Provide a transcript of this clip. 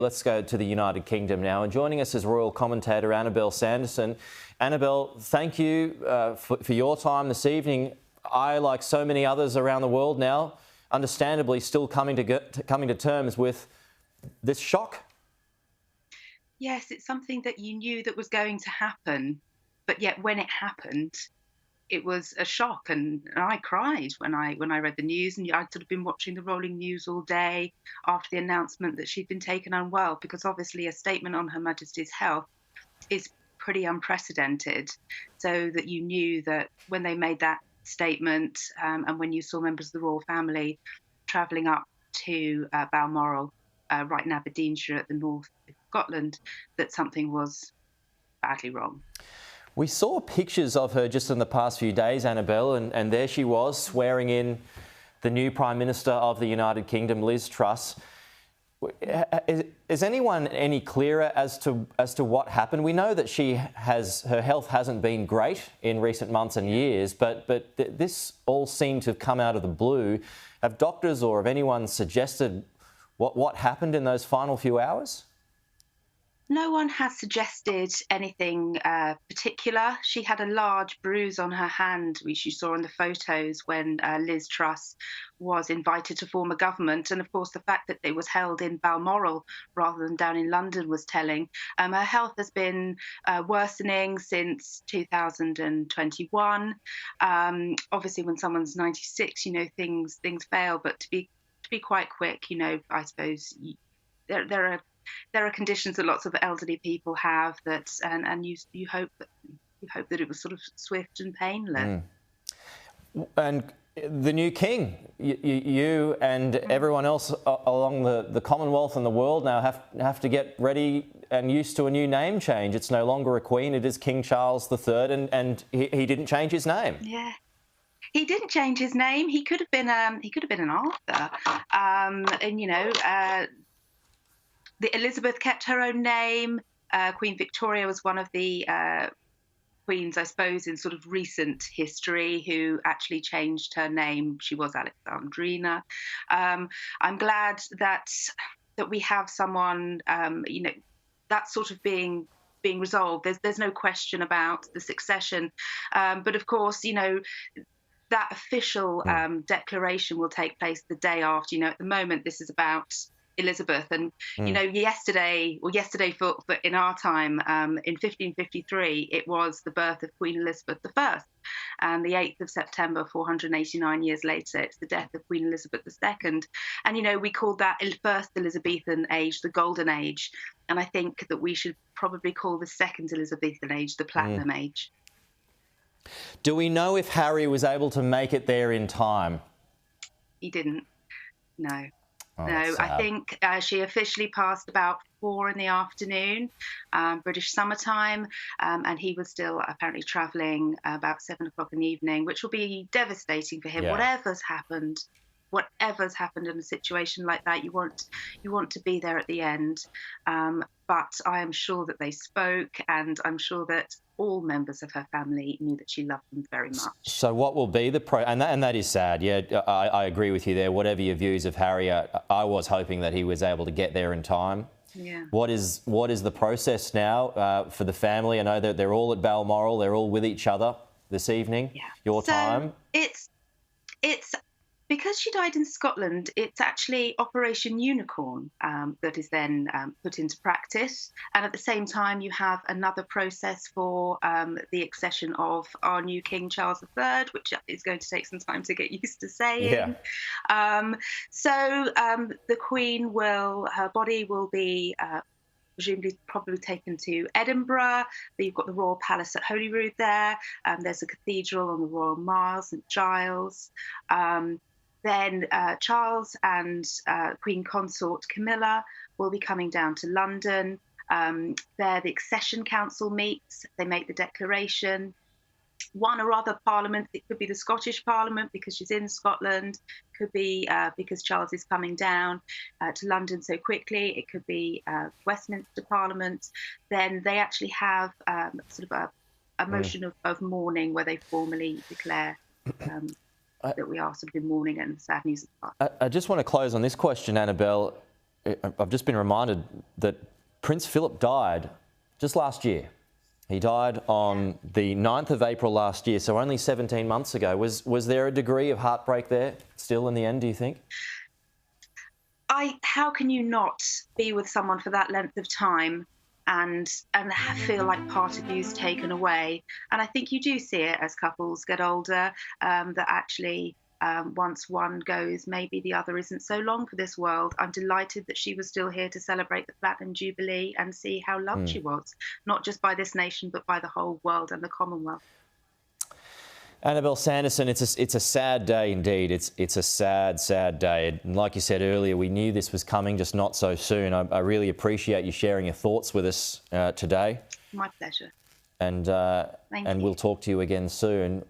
Let's go to the United Kingdom now. And joining us is royal commentator Annabelle Sanderson. Annabelle, thank you for your time this evening. I, like so many others around the world now, understandably still coming to terms with this shock. Yes, it's something that you knew that was going to happen, but yet when it happened, it was a shock, and I cried when I read the news. And I'd sort of been watching the rolling news all day after the announcement that she'd been taken unwell, because obviously a statement on Her Majesty's health is pretty unprecedented. So that you knew that when they made that statement, and when you saw members of the royal family travelling up to Balmoral, right in Aberdeenshire at the north of Scotland, that something was badly wrong. We saw pictures of her just in the past few days, Annabelle, and there she was swearing in the new Prime Minister of the United Kingdom, Liz Truss. Is anyone any clearer as to what happened? We know that her health hasn't been great in recent months and years, but this all seemed to have come out of the blue. Have doctors or have anyone suggested what happened in those final few hours? No one has suggested anything particular. She had a large bruise on her hand, which you saw in the photos when Liz Truss was invited to form a government. And of course, the fact that it was held in Balmoral rather than down in London was telling. Her health has been worsening since 2021. Obviously, when someone's 96, you know, things fail. But to be quite quick, you know, I suppose there are conditions that lots of elderly people have that, and you hope that it was sort of swift and painless. And the new king, you and everyone else along the Commonwealth and the world now have to get ready and used to a new name change. It's no longer a queen; it is King Charles III, and he didn't change his name. Yeah. He didn't change his name. He could have been an Arthur, and you know. Elizabeth kept her own name. Queen Victoria was one of the queens, I suppose, in sort of recent history who actually changed her name. She was Alexandrina. I'm glad that we have someone, you know, that's sort of being resolved. There's no question about the succession, but of course, you know, that official declaration will take place the day after. You know, at the moment, this is about Elizabeth, and you know, yesterday for in our time, in 1553, it was the birth of Queen Elizabeth I, and the 8th of September, 489 years later, it's the death of Queen Elizabeth II. And you know, we called that first Elizabethan age the Golden Age, and I think that we should probably call the second Elizabethan age the Platinum Age. Do we know if Harry was able to make it there in time? He didn't. No. Oh, no, I think she officially passed about 4 p.m, British summertime, and he was still apparently travelling about 7 o'clock in the evening, which will be devastating for him. Yeah. Whatever's happened in a situation like that, you want to be there at the end. But I am sure that they spoke, and I'm sure that all members of her family knew that she loved them very much. So what will be the and that is sad. Yeah, I agree with you there. Whatever your views of Harry, I was hoping that he was able to get there in time. Yeah. What is the process now for the family? I know that they're all at Balmoral. They're all with each other this evening. Yeah. Your time. It's because she died in Scotland, it's actually Operation Unicorn that is then put into practice. And at the same time, you have another process for the accession of our new King Charles III, which is going to take some time to get used to saying. Yeah. So the Queen her body will be presumably probably taken to Edinburgh. You've got the Royal Palace at Holyrood there. There's a cathedral on the Royal Mile, St Giles. Then Charles and Queen Consort Camilla will be coming down to London. There the Accession Council meets. They make the declaration. One or other parliament, it could be the Scottish Parliament because she's in Scotland, could be because Charles is coming down to London so quickly, it could be Westminster Parliament. Then they actually have sort of a motion of mourning where they formally declare that we are sort of in mourning and sad news. I just want to close on this question, Annabelle. I've just been reminded that Prince Philip died just last year. He died on the 9th of April last year, so only 17 months ago. Was there a degree of heartbreak there still in the end, do you think? How can you not be with someone for that length of time and feel like part of you's taken away? And I think you do see it as couples get older, that actually once one goes, maybe the other isn't so long for this world. I'm delighted that she was still here to celebrate the Platinum Jubilee and see how loved she was, not just by this nation, but by the whole world and the Commonwealth. Annabelle Sanderson, it's a sad day indeed. It's a sad, sad day. And like you said earlier, we knew this was coming, just not so soon. I really appreciate you sharing your thoughts with us today. My pleasure. And we'll talk to you again soon.